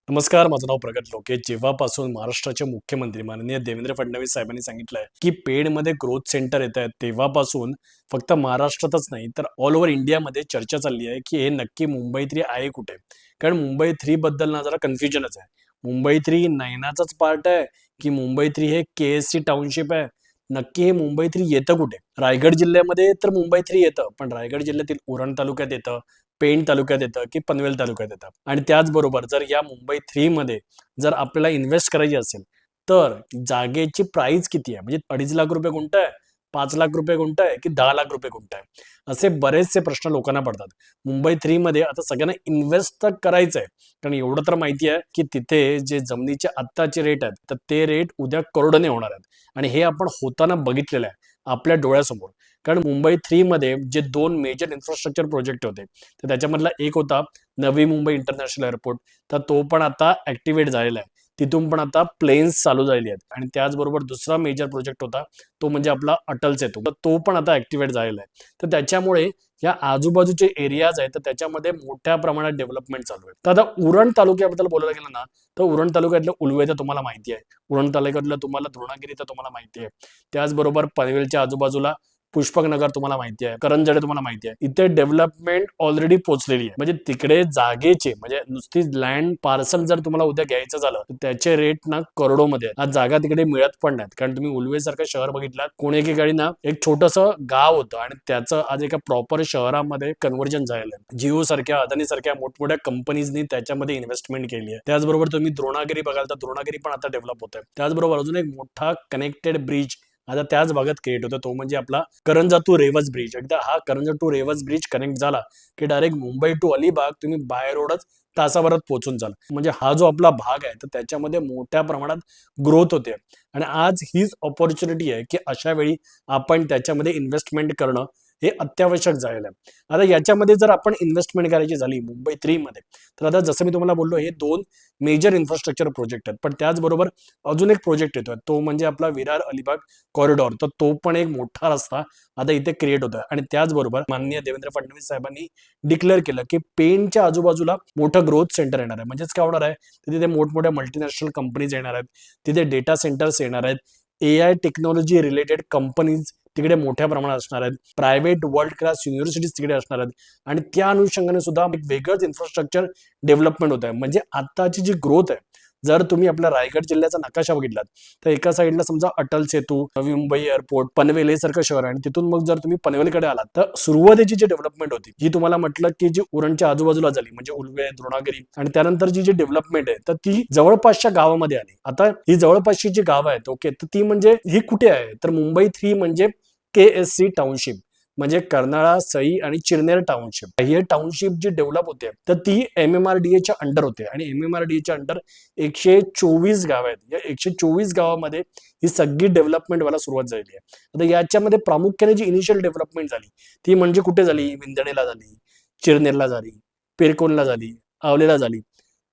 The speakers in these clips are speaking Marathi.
नमस्कार, माझं नाव प्रगत लोके. जेव्हापासून महाराष्ट्राचे मुख्यमंत्री माननीय देवेंद्र फडणवीस साहेबांनी सांगितलंय की पेडमध्ये ग्रोथ सेंटर येत आहेत, तेव्हापासून फक्त महाराष्ट्रातच नाही तर ऑल ओव्हर इंडियामध्ये चर्चा चालली आहे की हे नक्की मुंबई 3 आहे कुठे. कारण मुंबई 3 बद्दल ना जरा कन्फ्युजनच आहे. मुंबई 3 नयनाचाच पार्ट आहे की मुंबई 3 हे केएससी टाउनशिप आहे. नक्की हे मुंबई 3 येतं कुठे? रायगड जिल्ह्यामध्ये तर मुंबई 3 येतं, पण रायगड जिल्ह्यातील उरण तालुक्यात येतं, पेण तालुक्यात येतं की पनवेल तालुक्यात येतं. आणि त्याचबरोबर जर या मुंबई 3 मध्ये जर आपल्याला इन्व्हेस्ट करायची असेल, तर जागेची प्राइस किती आहे? म्हणजे 2.5 लाख रुपये गुंठा आहे, 5 लाख रुपये गुंठा आहे की 10 लाख रुपये गुंठा आहे? असे बरेचसे प्रश्न लोकांना पडतात. मुंबई 3 मध्ये आता सगळ्यांना इन्व्हेस्ट तर करायचं आहे. कारण एवढं तर माहिती आहे की तिथे जे जमिनीचे आत्ताचे रेट आहेत, तर ते रेट उद्या करोडोने होणार आहेत. आणि हे आपण होताना बघितलेलं आहे आपल्या डोळ्यासमोर. कारण मुंबई 3 मध्ये जे 2 मेजर इन्फ्रास्ट्रक्चर प्रोजेक्ट होते, तर त्याच्यामधला एक होता नवी मुंबई इंटरनॅशनल एअरपोर्ट. तर तो पण आता ॲक्टिव्हेट झालेला आहे. तिथून पण आता प्लेन्स चालू झालेली आहेत. आणि त्याचबरोबर दुसरा मेजर प्रोजेक्ट होता, तो म्हणजे आपला अटल सेतू. तर तो पण आता ॲक्टिव्हेट झालेला आहे. तर त्याच्यामुळे या आजूबाजूचे एरियाज आहेत, तर त्याच्यामध्ये मोठ्या प्रमाणात डेव्हलपमेंट चालू आहे. तर आता उरण तालुक्याबद्दल बोलायला गेलं ना, तर उरण तालुक्यातलं उलवे तर तुम्हाला माहिती आहे. उरण तालुक्यातलं तुम्हाला द्रोणागिरी तर तुम्हाला माहिती आहे. त्याचबरोबर पनवेलच्या आजूबाजूला पुष्पकनगर तुम्हाला माहिती आहे, करंजडे तुम्हाला माहिती आहे. इथे डेव्हलपमेंट ऑलरेडी पोहोचलेली आहे. म्हणजे तिकडे जागेचे म्हणजे नुसती लँड पार्सल जर तुम्हाला उद्या घ्यायचं झालं, तर त्याचे रेट ना करोडोमध्ये आहेत. आज जागा तिकडे मिळत पण नाहीत. कारण तुम्ही उलवे सारखं शहर बघितलात, कोणी एकेकाळी ना एक छोटंसं गाव होतं आणि त्याचं आज एका प्रॉपर शहरामध्ये कन्व्हर्जन झालेलं आहे. जिओ सारख्या, अदानी सारख्या मोठमोठ्या कंपनीजनी त्याच्यामध्ये इन्व्हेस्टमेंट केली आहे. त्याचबरोबर तुम्ही द्रोणागिरी बघाल तर द्रोणागिरी पण आता डेव्हलप होत आहे. त्याचबरोबर अजून एक मोठा कनेक्टेड ब्रिज आता त्याच भागात क्रिएट होतो, तो म्हणजे आपला करंजा टू रेवस ब्रिज. एकदा हा करंजा टू रेवस ब्रिज कनेक्ट झाला की डायरेक्ट मुंबई टू अलिबाग तुम्ही बाय रोडच तासाभरात पोहोचून जाल. म्हणजे हा जो आपला भाग आहे, तर त्याच्यामध्ये मोठ्या प्रमाणात ग्रोथ होते. आणि आज हीच अपॉर्च्युनिटी आहे की अशा वेळी आपण त्याच्यामध्ये इन्व्हेस्टमेंट करणं हे अत्यावश्यक झालेलं आहे. आता याच्यामध्ये जर आपण इन्व्हेस्टमेंट करायची झाली मुंबई 3 मध्ये, तर आता जसं मी तुम्हाला बोललो, हे 2 मेजर इन्फ्रास्ट्रक्चर प्रोजेक्ट आहेत. पण त्याचबरोबर अजून एक प्रोजेक्ट येतोय, तो म्हणजे आपला विरार अलिबाग कॉरिडॉर. तर तो पण एक मोठा रस्ता आता इथे क्रिएट होतोय. आणि त्याचबरोबर माननीय देवेंद्र फडणवीस साहेबांनी डिक्लेअर केलं की पेणच्या आजूबाजूला मोठं ग्रोथ सेंटर येणार आहे. म्हणजेच काय होणार आहे, तर तिथे मोठमोठ्या मल्टीनॅशनल कंपनीज येणार आहेत, तिथे डेटा सेंटर्स येणार आहेत, AI टेक्नॉलॉजी रिलेटेड कंपनीज तिकडे मोठ्या प्रमाणात असणार आहेत, प्रायव्हेट वर्ल्ड क्लास युनिव्हर्सिटीज तिकडे असणार आहेत. आणि त्या अनुषंगाने सुद्धा एक वेगळंच इन्फ्रास्ट्रक्चर डेव्हलपमेंट होत आहे. म्हणजे आताची जी ग्रोथ आहे, जर तुम्ही आपल्या रायगड जिल्ह्याचा नकाशा बघितलात, तर एका साईडला समजा अटल सेतू, नवी मुंबई एअरपोर्ट, पनवेल हे सारखं शहर आहे. आणि तिथून मग जर तुम्ही पनवेलकडे आलात, तर सुरुवातीची जी डेव्हलपमेंट होती, जी तुम्हाला म्हटलं की जी उरणच्या आजूबाजूला झाली, म्हणजे उलवे, द्रोणागिरी, आणि त्यानंतर जी डेव्हलपमेंट आहे, तर ती जवळपासच्या गावामध्ये आली. आता ही जवळपासची जी गावं आहेत, ओके, तर ती म्हणजे ही कुठे आहे, तर मुंबई 3 म्हणजे केएससी टाउनशिप, म्हणजे कर्नाळा, सई आणि चिरनेर टाउनशिप. ही टाउनशिप जी डेव्हलप होते, तर ती MMRDA च्या अंडर होते. आणि MMRDA च्या अंडर 124 गाव आहेत. या 124 गावामध्ये ही सगळी डेव्हलपमेंट व्हायला सुरुवात झालेली आहे. आता याच्यामध्ये प्रामुख्याने जी इनिशियल डेव्हलपमेंट झाली, ती म्हणजे कुठे झाली? विंदणेला झाली, चिरनेरला झाली, पेरकोनला झाली, आवलेला झाली.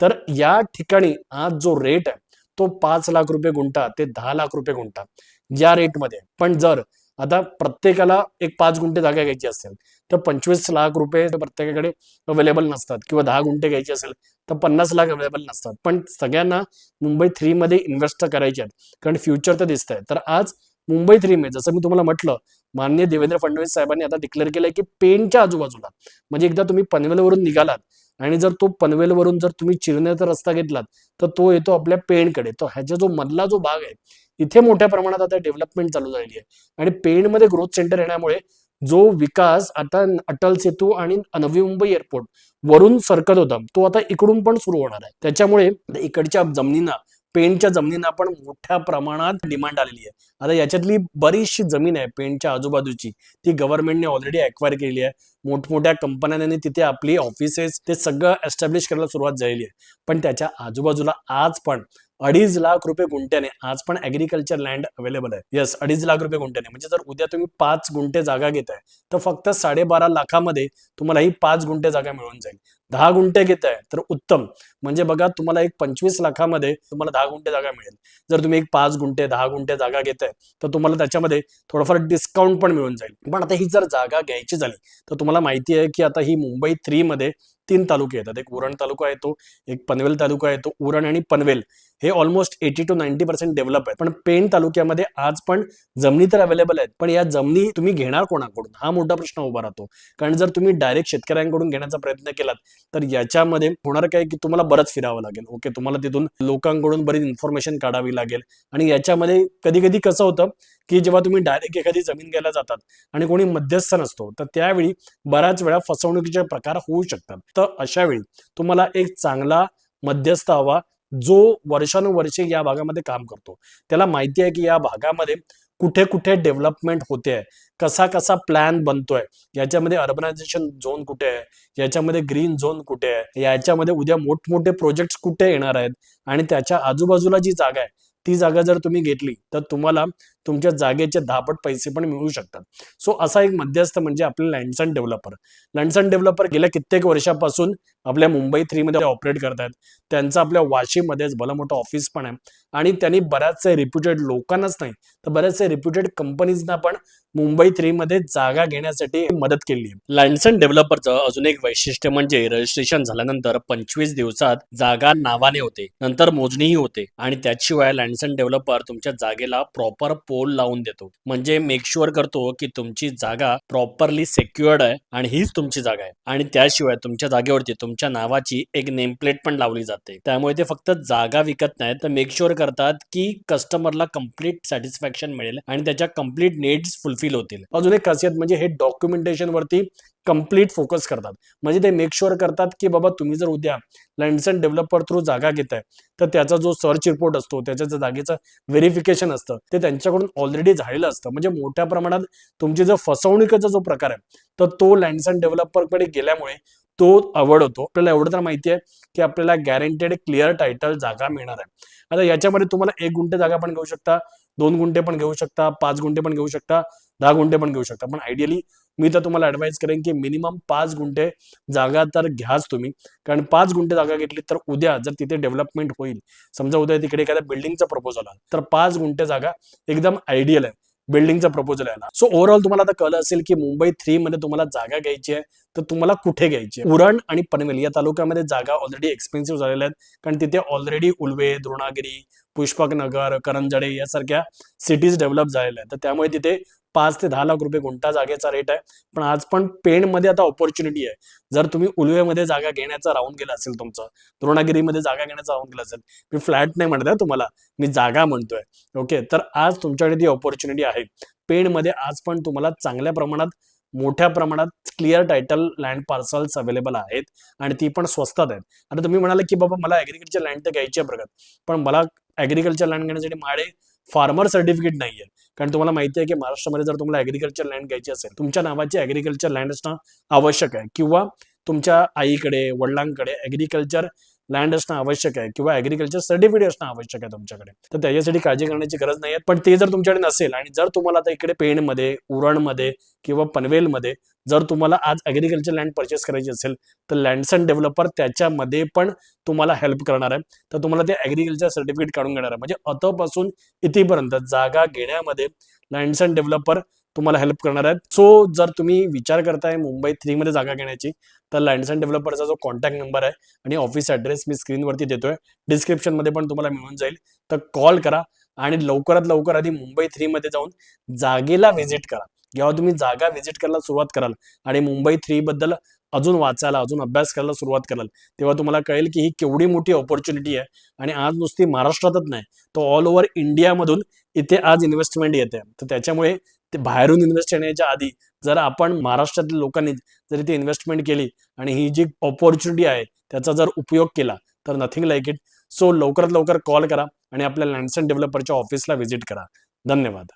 तर या ठिकाणी आज जो रेट आहे, तो 5 लाख रुपये गुंठा ते 10 लाख रुपये गुंठा या रेटमध्ये. पण जर आता प्रत्येकाला एक 5 गुंठे जागा घ्यायची असेल, तर 25 लाख रुपये प्रत्येकाकडे अवेलेबल नसतात. किंवा 10 गुंठे घ्यायची असेल तर 50 लाख अवेलेबल नसतात. पण सगळ्यांना मुंबई 3 मध्ये इन्व्हेस्ट करायचे आहेत, कारण फ्युचर तर दिसतंय. तर आज मुंबई 3 मध्ये जसं मी तुम्हाला म्हटलं, माननीय देवेंद्र फडणवीस साहेबांनी आता डिक्लेअर केलंय की पेणच्या आजूबाजूला, म्हणजे एकदा तुम्ही पनवेलवरून निघालात आणि जर तो पनवेलवरून जर तुम्ही चिरनेरचा रस्ता घेतलात, तर तो येतो आपल्या पेणकडे. तो ह्याचा जो मधला जो भाग आहे, इथे मोठ्या प्रमाणात आता डेव्हलपमेंट चालू झालेली आहे. आणि पेणमध्ये ग्रोथ सेंटर येण्यामुळे जो विकास आता अटल सेतू आणि नवी मुंबई एअरपोर्ट वरून सरकत होता, तो आता इकडून पण सुरू होणार आहे. त्याच्यामुळे इकडच्या जमिनींना, पेणच्या जमिनींना पण मोठ्या प्रमाणात डिमांड आलेली आहे. आता याच्यातली बरीचशी जमीन आहे पेणच्या आजूबाजूची, ती गव्हर्नमेंटने ऑलरेडी ॲक्वायर केली आहे. मोठमोठ्या कंपन्यांनी तिथे आपली ऑफिसेस ते सगळं एस्टॅब्लिश करायला सुरुवात झालेली आहे. पण त्याच्या आजूबाजूला आज पण 2.5 लाख रुपये गुंठ्याने आज पण ऍग्रिकल्चर लँड अवेलेबल आहे. येस, 2.5 लाख रुपये गुंठ्याने. म्हणजे जर उद्या तुम्ही 5 गुंठे जागा घेताय, तर फक्त 12.5 लाखामध्ये तुम्हाला ही 5 गुंठे जागा मिळून जाईल. 10 गुंठे घेताय तर उत्तम. म्हणजे बघा तुम्हाला एक 25 लाखामध्ये तुम्हाला 10 गुंठे जागा मिळेल. जर तुम्ही एक 5 गुंठे 10 गुंठे जागा घेताय तर तुम्हाला त्याच्यामध्ये थोडंफार डिस्काउंट पण मिळून जाईल. पण आता ही जर जागा घ्यायची झाली तर तुम्हाला माहिती आहे की आता ही मुंबई 3 मध्ये 3 तालुके येतात. एक उरण तालुका येतो, एक पनवेल तालुका येतो. उरण आणि पनवेल हे ऑलमोस्ट 80 to 90% डेव्हलप आहेत. पण पेण तालुक्यामध्ये आज पण जमिनी तर अवेलेबल आहेत, पण या जमिनी तुम्ही घेणार कोणाकडून हा मोठा प्रश्न उभा राहतो. कारण जर तुम्ही डायरेक्ट शेतकऱ्यांकडून घेण्याचा प्रयत्न केलात तर याच्यामध्ये होणार काय की तुम्हाला बरंच फिरावं लागेल. ओके, तुम्हाला तिथून लोकांकडून बरीच इन्फॉर्मेशन काढावी लागेल. आणि याच्यामध्ये कधी कधी कसं होतं की जेव्हा तुम्ही डायरेक्ट एखादी जमीन घ्यायला जातात आणि कोणी मध्यस्थ नसतो तर त्यावेळी बऱ्याच वेळा फसवणुकीचे प्रकार होऊ शकतात. तर अशा वेळी तुम्हाला एक चांगला मध्यस्थ हवा जो वर्षानुवर्षे या भागामध्ये काम करतो. त्याला माहिती आहे की या भागामध्ये कुठे कुठे डेव्हलपमेंट होते आहे, कसा कसा प्लॅन बनतोय, याच्यामध्ये अर्बनायझेशन झोन कुठे आहे, याच्यामध्ये ग्रीन झोन कुठे आहे, याच्यामध्ये उद्या मोठमोठे प्रोजेक्ट्स कुठे येणार आहेत आणि त्याच्या आजूबाजूला जी जागा आहे ती जागा जर तुम्ही घेतली तर तुम्हाला तुमच्या जागेचे 10 पट पैसे पण मिळू शकतात. सो असा एक मध्यस्थ म्हणजे आपले lands and developer. Lands and developer गेल्या कित्येक वर्षापासून आपल्या मुंबई 3 मध्ये ऑपरेट करतात. त्यांचं आपल्या वाशीमध्येच भलं मोठं ऑफिस पण आहे आणि त्यांनी बऱ्याचशा रिप्युटेड लोकांनाच नाही तर बऱ्याचशा रिप्युटेड कंपनीजना पण मुंबई 3 मध्ये जागा घेण्यासाठी मदत केली आहे. लँड्स अँड डेव्हलपरचं अजून एक वैशिष्ट्य म्हणजे रजिस्ट्रेशन झाल्यानंतर 25 दिवसात जागा नावाने होते, नंतर मोजणीही होते आणि त्याशिवाय लँड्स अँड डेव्हलपर तुमच्या जागेला प्रॉपर पोल लावून देतो. म्हणजे मेक शुअर करतो की तुमची जागा प्रॉपरली सेक्युअर्ड आहे आणि हीच तुमची जागा आहे. आणि त्याशिवाय तुमच्या जागेवरती तुमच्या नावाची एक नेम प्लेट पण लावली जाते. त्यामुळे ते फक्त जागा विकत नाही तर मेक शुअर करतात की कस्टमरला कम्प्लीट सॅटिस्फॅक्शन मिळेल आणि त्याच्या कम्प्लीट नीड्स फुलफिल होतील. अजून एक खासियत म्हणजे हे डॉक्युमेंटेशन वरती कम्प्लीट फोकस करतात. म्हणजे ते मेक शुअर करतात की बाबा तुम्ही जर उद्या लँड्स अँड डेव्हलपर थ्रू जागा घेताय तर त्याचा जो सर्च रिपोर्ट असतो, त्याच्या जागेचं व्हेरिफिकेशन असतं ते त्यांच्याकडून ऑलरेडी झालेलं असतं. म्हणजे मोठ्या प्रमाणात तुमची जो फसवणुकीचा जो प्रकार आहे तर तो लँड्स अँड डेव्हलपरकडे गेल्यामुळे तो अवॉइड होतो. आपल्याला एवढं तर माहिती आहे की आपल्याला गॅरंटेड क्लिअर टायटल जागा मिळणार आहे. आता याच्यामध्ये तुम्हाला 1 गुंठे जागा पण घेऊ शकता, 2 गुंठे पण घेऊ शकता, 5 गुंठे पण घेऊ शकता, 10 गुंठे पण घेऊ शकता. पण आयडियली मी तर तुम्हाला ऍडवाइस करेन की मिनिमम 5 गुंठे जागा तर घ्याच तुम्ही. कारण 5 गुंठे जागा घेतली तर उद्या जर तिथे डेव्हलपमेंट होईल, समजा उद्या तिकडे एखाद्या बिल्डिंगचा प्रपोजल आला तर 5 गुंठे जागा एकदम आयडियल आहे बिल्डिंगचा प्रपोजल आहे ना. सो ओव्हरऑल तुम्हाला आता कळलं असेल की मुंबई 3 मध्ये तुम्हाला जागा घ्यायची आहे तर तुम्हाला कुठे घ्यायची आहे. उरण आणि पनवेल या तालुक्यामध्ये जागा ऑलरेडी एक्सपेन्सिव्ह झालेल्या आहेत. कारण तिथे ऑलरेडी उल्वे, द्रोणागिरी, पुष्पक नगर, करंजडे यासारख्या सिटीज डेव्हलप झालेल्या आहेत. तर त्यामुळे तिथे 5 ते 10 लाख रुपये गुंठा जागेचा रेट आहे. पण आज पण पेणमध्ये आता ऑपॉर्च्युनिटी आहे. जर तुम्ही उल्वेमध्ये जागा घेण्याचा राहून गेला असेल तुमचं, द्रोणागिरीमध्ये जागा घेण्याचा राहून गेला असेल, मी फ्लॅट नाही म्हणत आहे तुम्हाला, मी जागा म्हणतोय. ओके, तर आज तुमच्याकडे ती ऑपॉर्च्युनिटी आहे. पेणमध्ये आज पण तुम्हाला चांगल्या प्रमाणात मोठ्या प्रमाणात clear title land parcels available आहेत आणि ती पण स्वस्तात आहेत. आता तुम्ही म्हणाले की बाबा मला ऍग्रिकल्चर लँड तर घ्यायची आहे प्रगत, पण मला ऍग्रिकल्चर लँड घेण्यासाठी माझे फार्मर सर्टिफिकेट नाहीये. कारण तुम्हाला माहिती आहे की महाराष्ट्रामध्ये जर तुम्हाला ऍग्रिकल्चर लँड घ्यायची असेल, तुमच्या नावाची ऍग्रिकल्चर लँड असणं आवश्यक आहे किंवा तुमच्या आईकडे वडिलांकडे ऍग्रिकल्चर लँड असणं आवश्यक आहे किंवा ऍग्रिकल्चर सर्टिफिकेट असणं आवश्यक आहे तुमच्याकडे. तर त्याच्यासाठी काळजी करण्याची गरज नाही आहे. पण ते जर तुमच्याकडे नसेल आणि जर तुम्हाला आता इकडे पेणमध्ये, उरणमध्ये किंवा पनवेलमध्ये जर तुम्हाला आज ऍग्रिकल्चर लँड परचेस करायची असेल तर लँड्स अँड डेव्हलपर त्याच्यामध्ये पण तुम्हाला हेल्प करणार आहे. तर तुम्हाला ते ऍग्रिकल्चर सर्टिफिकेट काढून घेणार आहे. म्हणजे अतपासून इथेपर्यंत जागा घेण्यामध्ये लँड्स अँड डेव्हलपर तुम्हाला हेल्प करणार आहेत. सो जर तुम्ही विचार करताय मुंबई 3 मध्ये जागा घेण्याची तर लँड्स अँड डेव्हलपरचा जो कॉन्टॅक्ट नंबर आहे आणि ऑफिस ऍड्रेस मी स्क्रीनवरती देतोय, डिस्क्रिप्शन मध्ये पण तुम्हाला मिळून जाईल. तर कॉल करा आणि लवकरात लवकर आधी मुंबई 3 मध्ये जाऊन जागेला व्हिजिट करा. जेव्हा तुम्ही जागा व्हिजिट करायला सुरुवात कराल आणि मुंबई 3 बद्दल अजून वाचायला, अजून अभ्यास करायला सुरुवात कराल, तेव्हा तुम्हाला कळेल की ही केवढी मोठी ऑपॉर्च्युनिटी आहे. आणि आज नुसती महाराष्ट्रातच नाही तर ऑल ओव्हर इंडियामधून इथे आज इन्व्हेस्टमेंट येते. तर त्याच्यामुळे ते बाहेरून इन्व्हेस्ट येण्याच्या आधी जर आपण महाराष्ट्रातील लोकांनी जर इथे इन्व्हेस्टमेंट केली आणि ही जी ऑपॉर्च्युनिटी आहे त्याचा जर उपयोग केला तर नथिंग लाईक इट. सो लवकरात लवकर कॉल करा आणि आपल्या लँड्स अँड डेव्हलपरच्या ऑफिसला व्हिजिट करा. धन्यवाद.